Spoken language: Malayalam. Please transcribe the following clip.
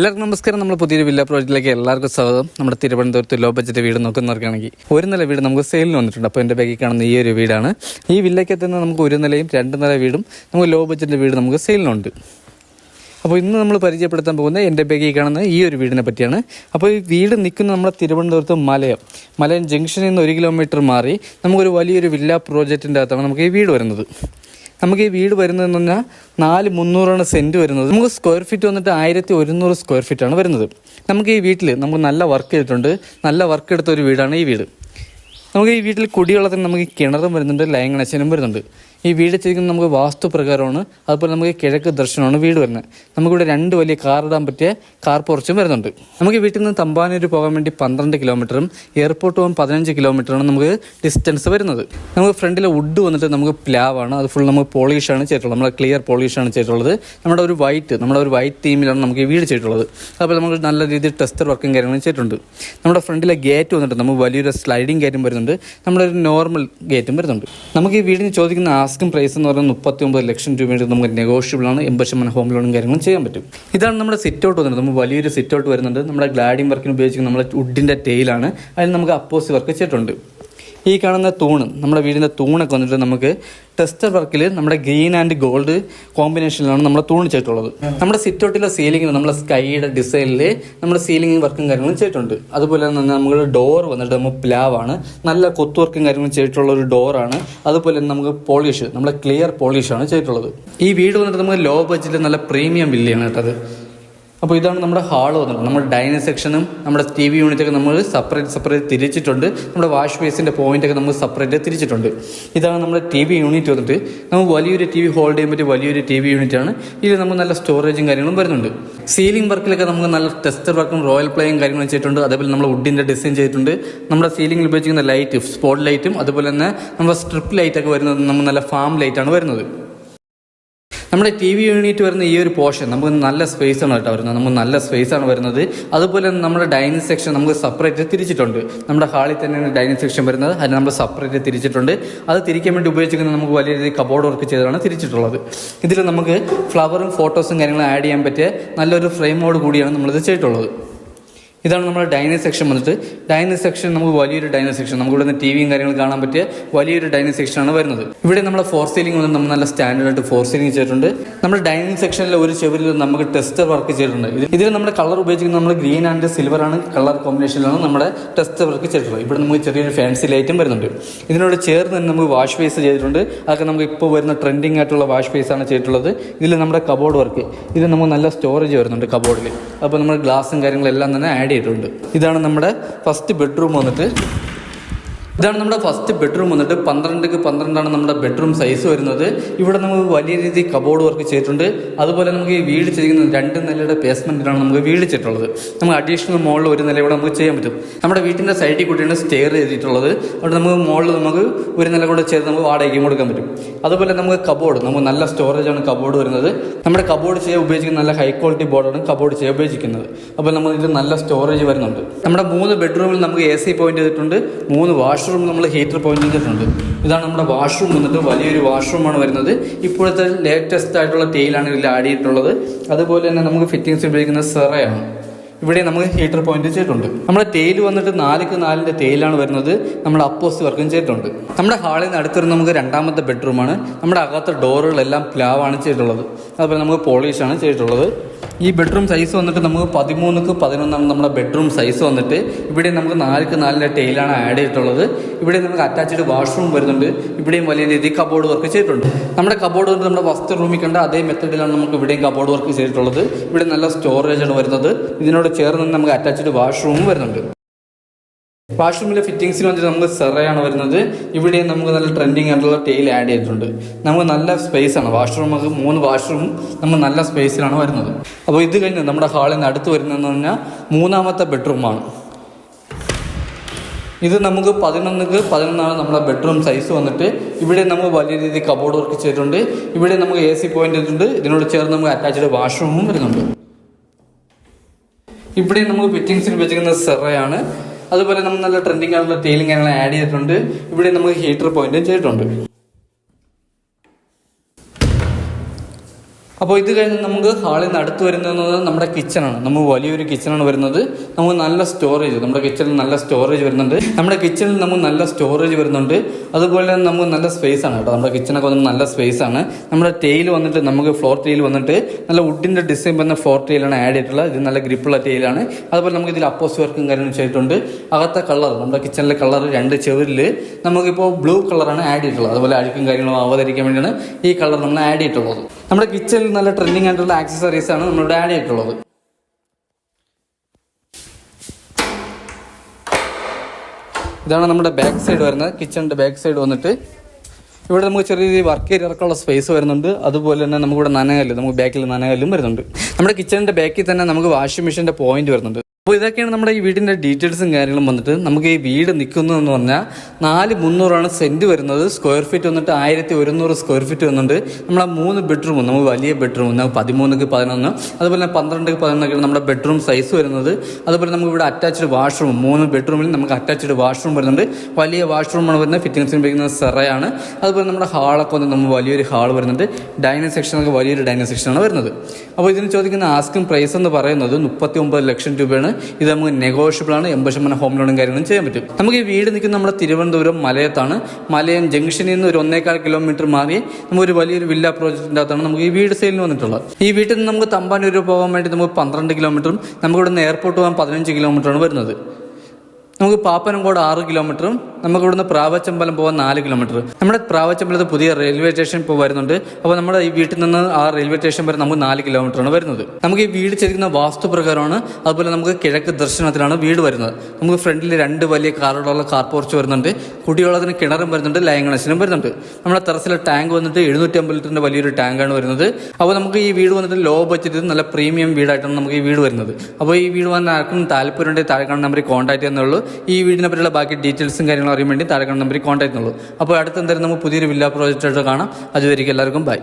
എല്ലാവർക്കും നമസ്കാരം. നമ്മൾ പുതിയൊരു വില്ല പ്രോജക്റ്റിലേക്ക് എല്ലാവർക്കും സ്വാഗതം. നമ്മുടെ തിരുവനന്തപുരത്ത് ലോ ബഡ്ജറ്റ് വീട് നോക്കുന്നവർക്കാണെങ്കിൽ ഒരു നില വീട് നമുക്ക് സെയിലിന് വന്നിട്ടുണ്ട്. അപ്പോൾ എൻ്റെ ബാഗിൽ കാണുന്ന ഈ ഒരു വീടാണ്. ഈ വില്ലയ്ക്കകത്ത് നിന്ന് നമുക്ക് ഒരു നിലയും രണ്ട് നില വീടും നമുക്ക് ലോ ബഡ്ജറ്റ് വീട് നമുക്ക് സെയിലിനുണ്ട്. അപ്പോൾ ഇന്ന് നമ്മൾ പരിചയപ്പെടുത്താൻ പോകുന്നത് എൻ്റെ ബാഗിൽ കാണുന്ന ഈ ഒരു വീടിനെ പറ്റിയാണ്. അപ്പോൾ ഈ വീട് നിൽക്കുന്നത് നമ്മുടെ തിരുവനന്തപുരത്ത് മലയം ജംഗ്ഷനിൽ നിന്ന് 1 കിലോമീറ്റർ മാറി നമുക്കൊരു വലിയൊരു വില്ല പ്രോജക്റ്റിൻ്റെ അകത്താണ് നമുക്ക് ഈ വീട് വരുന്നത്. നമുക്ക് ഈ വീട് വരുന്നതെന്ന് പറഞ്ഞാൽ 4,300 സെൻറ്റ് വരുന്നത്. നമുക്ക് സ്ക്വയർ ഫീറ്റ് വന്നിട്ട് 1,100 സ്ക്വയർ ഫീറ്റാണ് വരുന്നത്. നമുക്ക് ഈ വീട്ടിൽ നമുക്ക് നല്ല വർക്ക് ചെയ്തിട്ടുണ്ട്. നല്ല വർക്ക് എടുത്ത ഒരു വീടാണ് ഈ വീട്. നമുക്ക് ഈ വീട്ടിൽ കുടിവെള്ളത്തിന് നമുക്ക് കിണറും വരുന്നുണ്ട്, ലൈൻ കണക്ഷനും വരുന്നുണ്ട്. ഈ വീട് ചെയ്തിരിക്കുന്നത് നമുക്ക് വാസ്തു പ്രകാരമാണ്. അതുപോലെ നമുക്ക് കിഴക്ക് ദർശനമാണ് വീട് വരുന്നത്. നമുക്കിവിടെ 2 വലിയ കാർ ഇടാൻ പറ്റിയ കാർ പോർച്ചും വരുന്നുണ്ട്. നമുക്ക് വീട്ടിൽ നിന്ന് തമ്പാനൂർ പോകാൻ വേണ്ടി 12 കിലോമീറ്ററും എയർപോർട്ട് പോകാൻ 15 കിലോമീറ്ററാണ് നമുക്ക് ഡിസ്റ്റൻസ് വരുന്നത്. നമുക്ക് ഫ്രണ്ടിലെ വുഡ് വന്നിട്ട് നമുക്ക് പ്ലാവാണ്. അത് ഫുൾ നമുക്ക് പോളിഷാണ് ചെയ്തിട്ടുള്ളത്. നമ്മുടെ ക്ലിയർ പോളിഷാണ് ചെയ്തിട്ടുള്ളത്. നമ്മുടെ ഒരു വൈറ്റ് തീമിലാണ് നമുക്ക് ഈ വീട് ചെയ്തിട്ടുള്ളത്. അതുപോലെ നമുക്ക് നല്ല രീതിയിൽ ടെസ്റ്റർ വർക്കും കാര്യങ്ങളും ചെയ്തിട്ടുണ്ട്. നമ്മുടെ ഫ്രണ്ടിലെ ഗേറ്റ് വന്നിട്ട് നമുക്ക് വലിയൊരു സ്ലൈഡിങ് ഗേറ്റും വരുന്നുണ്ട്. നമ്മുടെ ഒരു നോർമൽ ഗേറ്റും വരുന്നുണ്ട്. നമുക്ക് ഈ വീടിന് ചോദിക്കുന്ന ആസ്കിംഗ് പ്രൈസ് എന്ന് പറയുന്നത് 39 ലക്ഷം രൂപയുടെ നമുക്ക് നെഗോഷ്യബിൾ ആണ്. 80% ഹോം ലോണും കാര്യങ്ങളും ചെയ്യാൻ പറ്റും. ഇതാണ് നമ്മുടെ സിറ്റ് ഔട്ട് വന്നിട്ട് നമുക്ക് വലിയൊരു സിറ്റ് ഔട്ട് വരുന്നുണ്ട്. നമ്മുടെ ഗ്ലാഡിംഗ് വർക്കിന് ഉപയോഗിക്കുന്ന നമ്മുടെ വുഡിൻ്റെ ടെയിലാണ്. അതിൽ നമുക്ക് അപ്പോസി വർക്ക് ചെയ്തിട്ടുണ്ട്. ഈ കാണുന്ന തൂണ്, നമ്മുടെ വീടിൻ്റെ തൂണൊക്കെ വന്നിട്ട് നമുക്ക് ടെസ്റ്റർ വർക്കിൽ നമ്മുടെ ഗ്രീൻ ആൻഡ് ഗോൾഡ് കോമ്പിനേഷനിലാണ് നമ്മുടെ തൂണ് ചെയ്തിട്ടുള്ളത്. നമ്മുടെ സിറ്റ് ഔട്ടിലെ സീലിംഗിൽ നമ്മുടെ സ്കൈയുടെ ഡിസൈനിൽ നമ്മുടെ സീലിംഗ് വർക്കും കാര്യങ്ങളും ചെയ്തിട്ടുണ്ട്. അതുപോലെ തന്നെ നമ്മൾ ഡോർ വന്നിട്ട് നമുക്ക് പ്ലാവാണ്. നല്ല കൊത്തു വർക്കും കാര്യങ്ങളും ചെയ്തിട്ടുള്ള ഒരു ഡോറാണ്. അതുപോലെ തന്നെ നമുക്ക് പോളിഷ്, നമ്മുടെ ക്ലിയർ പോളിഷാണ് ചെയ്തിട്ടുള്ളത്. ഈ വീട് വന്നിട്ട് നമുക്ക് ലോ ബഡ്ജറ്റിൽ നല്ല പ്രീമിയം വില്ലയാണ് കേട്ടത്. അപ്പോൾ ഇതാണ് നമ്മുടെ ഹാൾ വന്നിട്ട്. നമ്മുടെ ഡൈനിങ് സെക്ഷനും നമ്മുടെ TV യൂണിറ്റൊക്കെ നമ്മൾ സെപ്പറേറ്റ് തിരിച്ചിട്ടുണ്ട്. നമ്മുടെ വാഷ് ബേസിൻ്റെ പോയിൻ്റൊക്കെ നമ്മൾ സെപ്പറേറ്റ് തിരിച്ചിട്ടുണ്ട്. ഇതാണ് നമ്മുടെ TV യൂണിറ്റ് വന്നിട്ട്. നമുക്ക് വലിയൊരു TV ഹോൾഡ് ചെയ്യാൻ പറ്റിയ വലിയൊരു TV യൂണിറ്റാണ്. ഇതിൽ നമുക്ക് നല്ല സ്റ്റോറേജും കാര്യങ്ങളും വരുന്നുണ്ട്. സീലിംഗ് വർക്കിലൊക്കെ നമുക്ക് നല്ല ടെസ്റ്റർ വർക്കും റോയൽ പ്ലേയും കാര്യങ്ങളും ചെയ്തിട്ടുണ്ട്. അതേപോലെ നമ്മൾ വുഡിൻ്റെ ഡിസൈൻ ചെയ്തിട്ടുണ്ട്. നമ്മുടെ സീലിംഗിൽ ഉപയോഗിക്കുന്ന ലൈറ്റ് സ്പോട്ട് ലൈറ്റും അതുപോലെ തന്നെ നമ്മുടെ സ്ട്രിപ്പ് ലൈറ്റൊക്കെ വരുന്നത് നമുക്ക് നല്ല ഫാം ലൈറ്റാണ് വരുന്നത്. നമ്മുടെ TV യൂണിറ്റ് വരുന്ന ഈ ഒരു പോർഷൻ നമുക്ക് നല്ല സ്പേസ് ആണ് കേട്ടോ വരുന്നത്. നമുക്ക് നല്ല സ്പേസ് ആണ് വരുന്നത്. അതുപോലെ നമ്മുടെ ഡൈനിങ് സെക്ഷൻ നമുക്ക് സെപ്പറേറ്റ് തിരിച്ചിട്ടുണ്ട്. നമ്മുടെ ഹാളിൽ തന്നെയാണ് ഡൈനിങ് സെക്ഷൻ വരുന്നത്. അതിന് നമ്മൾ സെപ്പറേറ്റ് തിരിച്ചിട്ടുണ്ട്. അത് തിരിക്കാൻ വേണ്ടി ഉപയോഗിച്ചിരിക്കുന്നത് നമുക്ക് വലിയ രീതിയിൽ കബോർഡ് വർക്ക് ചെയ്താണ് തിരിച്ചിട്ടുള്ളത്. ഇതിൽ നമുക്ക് ഫ്ലവറും ഫോട്ടോസും കാര്യങ്ങളും ആഡ് ചെയ്യാൻ പറ്റിയ നല്ലൊരു ഫ്രെയിമോട് കൂടിയാണ് നമ്മളിത് ചെയ്തിട്ടുള്ളത്. ഇതാണ് നമ്മുടെ ഡൈനിങ് സെക്ഷൻ വന്നിട്ട്. ഡൈനിങ് സെക്ഷൻ നമുക്ക് വലിയൊരു ഡൈനിങ് സെക്ഷൻ, നമുക്ക് ഇവിടെ നിന്ന് TVയും കാര്യങ്ങളും കാണാൻ പറ്റിയ വലിയൊരു ഡൈനിങ് സെക്ഷനാണ് വരുന്നത്. ഇവിടെ നമ്മുടെ 4 സീലിംഗ് വന്നിട്ട് നമ്മൾ നല്ല സ്റ്റാൻഡേർഡ് 4 സീലിംഗ് ചെയ്തിട്ടുണ്ട്. നമ്മുടെ ഡൈനിങ് സെക്ഷനിലെ ഒരു ചെവിരിൽ നമുക്ക് ടെസ്റ്റർ വർക്ക് ചെയ്തിട്ടുണ്ട്. ഇതിൽ നമ്മുടെ കളർ ഉപയോഗിച്ചിരിക്കുന്നത് നമ്മൾ ഗ്രീൻ ആൻഡ് സിൽവർ ആണ്. കളർ കോമ്പിനേഷനിലാണ് നമ്മുടെ ടെസ്റ്റർ വർക്ക് ചെയ്തിട്ടുള്ളത്. ഇവിടെ നമുക്ക് ചെറിയൊരു ഫാൻസി ലൈറ്റും വരുന്നുണ്ട്. ഇതിനോട് ചേർന്ന് തന്നെ നമുക്ക് വാഷ് ബേസ് ചെയ്തിട്ടുണ്ട്. അതൊക്കെ നമുക്ക് ഇപ്പോൾ വരുന്ന ട്രെൻഡിങ് ആയിട്ടുള്ള വാഷ് ബേസാണ് ചെയ്തിട്ടുള്ളത്. ഇതിൽ നമ്മുടെ കബോർഡ് വർക്ക്, ഇത് നമുക്ക് നല്ല സ്റ്റോറേജ് വരുന്നുണ്ട് കബോർഡിൽ. അപ്പോൾ നമ്മുടെ ഗ്ലാസും കാര്യങ്ങളെല്ലാം തന്നെ ആഡ് ചെയ്തിട്ടുണ്ട്. ഇതാണ് നമ്മുടെ ഫസ്റ്റ് ബെഡ്റൂം വന്നിട്ട്. 12x12 ആണ് നമ്മുടെ ബെഡ്റൂം സൈസ് വരുന്നത്. ഇവിടെ നമുക്ക് വലിയ രീതിയിൽ കബോർഡ് വർക്ക് ചെയ്തിട്ടുണ്ട്. അതുപോലെ നമുക്ക് ഈ വീട് ചെയ്യുന്നത് 2 നിലയുടെ ബേസ്മെന്റിലാണ് നമുക്ക് വീട് ചെയ്തിട്ടുള്ളത്. നമുക്ക് അഡീഷണൽ മുകളിൽ 1 നില കൂടെ നമുക്ക് ചെയ്യാൻ പറ്റും. നമ്മുടെ വീട്ടിൻ്റെ സൈഡിൽ കൂടിയാണ് സ്റ്റെയർ ചെയ്തിട്ടുള്ളത്. അവിടെ നമുക്ക് മുകളിൽ നമുക്ക് 1 നില കൂടെ ചെയ്ത് നമുക്ക് വാടകയ്ക്കും കൊടുക്കാൻ പറ്റും. അതുപോലെ നമുക്ക് കബോർഡ്, നമുക്ക് നല്ല സ്റ്റോറേജാണ് കബോർഡ് വരുന്നത്. നമ്മുടെ കബോർഡ് ചെയ്യാൻ ഉപയോഗിക്കുന്ന നല്ല ഹൈ ക്വാളിറ്റി ബോർഡാണ് കബോർഡ് ചെയ്യാൻ ഉപയോഗിക്കുന്നത്. അപ്പോൾ നമുക്ക് ഇത് നല്ല സ്റ്റോറേജ് വരുന്നുണ്ട്. നമ്മുടെ 3 ബെഡ്റൂമിൽ നമുക്ക് AC പോയിന്റ് ചെയ്തിട്ടുണ്ട്. 3 വാഷ്റൂം നമ്മൾ ഹീറ്റർ പോയിന്റ് ചെയ്തിട്ടുണ്ട്. ഇതാണ് നമ്മുടെ വാഷ്റൂം വന്നിട്ട്. വലിയൊരു വാഷ്റൂമാണ് വരുന്നത്. ഇപ്പോഴത്തെ ലേറ്റസ്റ്റ് ആയിട്ടുള്ള ടെയിലാണ് ഇതിൽ ആഡ് ചെയ്തിട്ടുള്ളത്. അതുപോലെ തന്നെ നമുക്ക് ഫിറ്റിംഗ്സ് ഉപയോഗിക്കുന്ന സെറയാണ്. ഇവിടെ നമുക്ക് ഹീറ്റർ പോയിന്റ് ചെയ്തിട്ടുണ്ട്. നമ്മുടെ ടെയിൽ വന്നിട്ട് 4x4 ടെയിലാണ് വരുന്നത്. നമ്മുടെ അപ്പോസി വർക്കും ചെയ്തിട്ടുണ്ട്. നമ്മുടെ ഹാളിൽ നിന്ന് അടുത്തിരുന്ന് നമുക്ക് 2ാമത്തെ ബെഡ്റൂമാണ്. നമ്മുടെ അകത്തെ ഡോറുകളെല്ലാം പ്ലാവാണ് ചെയ്തിട്ടുള്ളത്. അതുപോലെ നമുക്ക് പോളിഷാണ് ചെയ്തിട്ടുള്ളത്. ഈ ബെഡ്റൂം സൈസ് വന്നിട്ട് നമുക്ക് 13x11 നമ്മുടെ ബെഡ്റൂം സൈസ് വന്നിട്ട്. ഇവിടെ നമുക്ക് 4x4 ടെയിലാണ് ആഡ് ചെയ്തിട്ടുള്ളത്. ഇവിടെ നമുക്ക് അറ്റാച്ച്ഡ് വാഷ്റൂം വരുന്നുണ്ട്. ഇവിടെയും വലിയ രീതിയിൽ കബോർഡ് വർക്ക് ചെയ്തിട്ടുണ്ട്. നമ്മുടെ കബോർഡ് വന്നിട്ട് നമ്മുടെ ഫസ്റ്റ് റൂമിൽ കണ്ട അതേ മെത്തഡിലാണ് നമുക്ക് ഇവിടെയും കബോർഡ് വർക്ക് ചെയ്തിട്ടുള്ളത്. ഇവിടെ നല്ല സ്റ്റോറേജാണ് വരുന്നത്. ഇതിനോട് ചേർന്ന് നമുക്ക് അറ്റാച്ച്ഡ് വാഷ്റൂമും വരുന്നുണ്ട്. വാഷ്റൂമിലെ ഫിറ്റിംഗ്സിന് വന്നിട്ട് നമുക്ക് സെറയാണ് വരുന്നത്. ഇവിടെ നമുക്ക് നല്ല ട്രെൻഡിങ് ആയിട്ടുള്ള ടെയിൽ ആഡ് ചെയ്തിട്ടുണ്ട്. നമുക്ക് നല്ല സ്പേസ് ആണ്. വാഷ്റൂം 3 വാഷ്റൂം നമ്മൾ നല്ല സ്പേസിലാണ് വരുന്നത്. അപ്പോൾ ഇത് കഴിഞ്ഞ് നമ്മുടെ ഹാളിൽ നിന്ന് അടുത്ത് വരുന്നതെന്ന് പറഞ്ഞാൽ 3ാമത്തെ ബെഡ്റൂമാണ്. ഇത് നമുക്ക് 11x11 നമ്മുടെ ബെഡ്റൂം സൈസ് വന്നിട്ട്. ഇവിടെ നമുക്ക് വലിയ രീതിയിൽ കബോർഡ് വർക്ക് ചെയ്തിട്ടുണ്ട്. ഇവിടെ നമുക്ക് AC പോയിന്റ് ചെയ്തിട്ടുണ്ട്. ഇതിനോട് ചേർന്ന് നമുക്ക് അറ്റാച്ച്ഡ് വാഷ്റൂമും വരുന്നുണ്ട്. ഇവിടെ നമുക്ക് ഫിറ്റിംഗ്സിന് ഉപയോഗിക്കുന്ന സെറയാണ്. അതുപോലെ നമ്മൾ നല്ല ട്രെൻഡിങ് ആയിട്ടുള്ള ടെയിലിംഗ് കാര്യങ്ങൾ ആഡ് ചെയ്തിട്ടുണ്ട്. ഇവിടെ നമുക്ക് ഹീറ്റർ പോയിന്റും ചെയ്തിട്ടുണ്ട്. അപ്പോൾ ഇത് കഴിഞ്ഞ് നമുക്ക് ഹാളിൽ നിന്ന് അടുത്ത് വരുന്നത് നമ്മുടെ കിച്ചണാണ്. നമുക്ക് വലിയൊരു കിച്ചണാണ് വരുന്നത്. നമുക്ക് നല്ല സ്റ്റോറേജ്, നമ്മുടെ കിച്ചണിൽ നല്ല സ്റ്റോറേജ് വരുന്നുണ്ട്. അതുപോലെ തന്നെ നമുക്ക് നല്ല സ്പേസ് ആണ് കേട്ടോ. നമ്മുടെ കിച്ചണൊക്കെ വന്നിട്ട് നല്ല സ്പേസ് ആണ്. നമ്മുടെ ടെയിൽ വന്നിട്ട് നമുക്ക് ഫ്ലോർ ടെയിൽ വന്നിട്ട് നല്ല വുഡിൻ്റെ ഡിസൈൻ വരുന്ന ഫ്ലോർ ടെയിലാണ് ആഡ് ചെയ്തിട്ടുള്ളത്. ഇത് നല്ല ഗ്രിപ്പുള്ള ടെയിലാണ്. അതുപോലെ നമുക്ക് ഇതിൽ അപ്പോസ് വർക്കും കാര്യങ്ങളും ചെയ്തിട്ടുണ്ട്. അകത്തെ കളർ, നമ്മുടെ കിച്ചണിലെ കളർ 2 ചെവരിൽ നമുക്കിപ്പോൾ ബ്ലൂ കളറാണ് ആഡ് ചെയ്തിട്ടുള്ളത്. അതുപോലെ അഴുക്കും കാര്യങ്ങളും ആവാതിരിക്കാൻ വേണ്ടിയാണ് ഈ കളർ നമ്മൾ ആഡ് ചെയ്തിട്ടുള്ളത്. നമ്മുടെ കിച്ചണിൽ നല്ല ട്രെൻഡിങ് ആയിട്ടുള്ള ആക്സസറീസ് ആണ് നമ്മളിവിടെ ആഡ് ചെയ്തിട്ടുള്ളത്. ഇതാണ് നമ്മുടെ ബാക്ക് സൈഡ് വരുന്നത്. കിച്ചണിൻ്റെ ബാക്ക് സൈഡ് വന്നിട്ട് ഇവിടെ നമുക്ക് ചെറിയ രീതിയിൽ വർക്ക് ഏരിയ ഇറക്കാനുള്ള സ്പേസ് വരുന്നുണ്ട്. അതുപോലെ തന്നെ നമുക്കിവിടെ നനകല്ല്, നമുക്ക് ബാക്കിൽ നനകല്ലും വരുന്നുണ്ട്. നമ്മുടെ കിച്ചണിൻ്റെ ബാക്കിൽ തന്നെ നമുക്ക് വാഷിംഗ് മെഷീൻ്റെ പോയിന്റ് വരുന്നുണ്ട്. അപ്പോൾ ഇതൊക്കെയാണ് നമ്മുടെ ഈ വീടിൻ്റെ ഡീറ്റെയിൽസും കാര്യങ്ങളും വന്നിട്ട്. നമുക്ക് ഈ വീട് നിൽക്കുന്നതെന്ന് പറഞ്ഞാൽ 4,300 സെൻറ്റ് വരുന്നത്. സ്ക്വയർ ഫീറ്റ് വന്നിട്ട് 1,100 സ്ക്വയർ ഫീറ്റ് വരുന്നുണ്ട്. നമ്മളെ 3 ബെഡ്റൂമും, നമുക്ക് വലിയ ബെഡ്റൂം 13x11, അതുപോലെ 12x11 നമ്മുടെ ബെഡ്റൂം സൈസ് വരുന്നത്. അതുപോലെ നമുക്ക് ഇവിടെ അറ്റാച്ച്ഡ് വാഷ്റൂം, 3 ബെഡ്റൂമിൽ നമുക്ക് അറ്റാച്ച്ഡ് വാഷ്റൂം വരുന്നുണ്ട്. വലിയ വാഷ്റൂമാണ് വരുന്നത്. ഫിറ്റിംഗ്സിന് ഉപയോഗിക്കുന്നത് സെറയാണ്. അതുപോലെ നമ്മുടെ ഹാളൊക്കെ വന്ന് നമുക്ക് വലിയൊരു ഹാൾ വരുന്നുണ്ട്. ഡൈനിങ് സെക്ഷനൊക്കെ വലിയൊരു ഡൈനിങ് സെക്ഷനാണ് വരുന്നത്. അപ്പോൾ ഇതിന് ചോദിക്കുന്ന ആസ്കിംഗ് പ്രൈസ് എന്ന് പറയുന്നത് 39 ലക്ഷം രൂപയാണ്. ഇത് നമുക്ക് നെഗോഷ്യബിൾ ആണ്. 80% ഹോം ലോണും കാര്യങ്ങളും ചെയ്യാൻ പറ്റും. നമുക്ക് ഈ വീട് നിൽക്കുന്ന നമ്മുടെ തിരുവനന്തപുരം മലയത്താണ്. മലയം ജംഗ്ഷനിൽ നിന്ന് ഒരു 1.25 കിലോമീറ്റർ മാറി നമുക്കൊരു വലിയൊരു വില്ല പ്രോജക്റ്റിൻ്റെ അകത്താണ് നമുക്ക് ഈ വീട് സെയിലിന് വന്നിട്ടുള്ളത്. ഈ വീട്ടിൽ നിന്ന് നമുക്ക് തമ്പാനൂർ പോകാൻ വേണ്ടി നമുക്ക് 12 കിലോമീറ്ററും നമുക്ക് ഇവിടെ നിന്ന് എയർപോർട്ട് പോകാൻ 15 കിലോമീറ്ററാണ് വരുന്നത്. നമുക്ക് പാപ്പനംകോട് 6 കിലോമീറ്ററും നമുക്ക് ഇവിടുന്ന് പ്രാവച്ചമ്പലം പോകാൻ 4 കിലോമീറ്റർ. നമ്മുടെ പ്രാവച്ചമ്പലത്ത് പുതിയ റെയിൽവേ സ്റ്റേഷൻ ഇപ്പോൾ വരുന്നുണ്ട്. അപ്പോൾ നമ്മുടെ ഈ വീട്ടിൽ നിന്ന് ആ റെയിൽവേ സ്റ്റേഷൻ വരെ നമുക്ക് 4 കിലോമീറ്ററാണ് വരുന്നത്. നമുക്ക് ഈ വീട് ചെയ്തിരിക്കുന്ന വാസ്തുപ്രകാരമാണ്. അതുപോലെ നമുക്ക് കിഴക്ക് ദർശനത്തിലാണ് വീട് വരുന്നത്. നമുക്ക് ഫ്രണ്ടിൽ 2 വലിയ കാറുകളുള്ള കാർ പോർച്ച് വരുന്നുണ്ട്. കുടിവെള്ളത്തിന് കിണറും വരുന്നുണ്ട്, ലൈൻ കണക്ഷനും വരുന്നുണ്ട്. നമ്മുടെ ടെറസിലെ ടാങ്ക് വന്നിട്ട് 750 ലിറ്ററിൻ്റെ വലിയൊരു ടാങ്കാണ് വരുന്നത്. അപ്പോൾ നമുക്ക് ഈ വീട് വന്നിട്ട് ലോ ബഡ്ജറ്റ് നല്ല പ്രീമിയം വീടായിട്ടാണ് നമുക്ക് ഈ വീട് വരുന്നത്. അപ്പോൾ ഈ വീട് വന്ന് ആർക്കും താല്പര്യമുണ്ടെങ്കിൽ താഴെ കാണുന്ന നമ്പറിൽ കോൺടാക്ട് ചെയ്യുന്നുള്ളൂ. ഈ വീടിനെ പറ്റിയുള്ള ബാക്കി ഡീറ്റെയിൽസും കാര്യങ്ങളും അറിയാൻ വേണ്ടി താഴെ കാണുന്ന നമ്പറിൽ കോൺടാക്ട് ചെയ്യുന്നുള്ളൂ. അപ്പോൾ അടുത്ത് എന്തായാലും നമുക്ക് പുതിയൊരു വില്ല പ്രോജക്റ്റായിട്ട് കാണാം. അതുവരെയ്ക്കും എല്ലാവർക്കും ബൈ.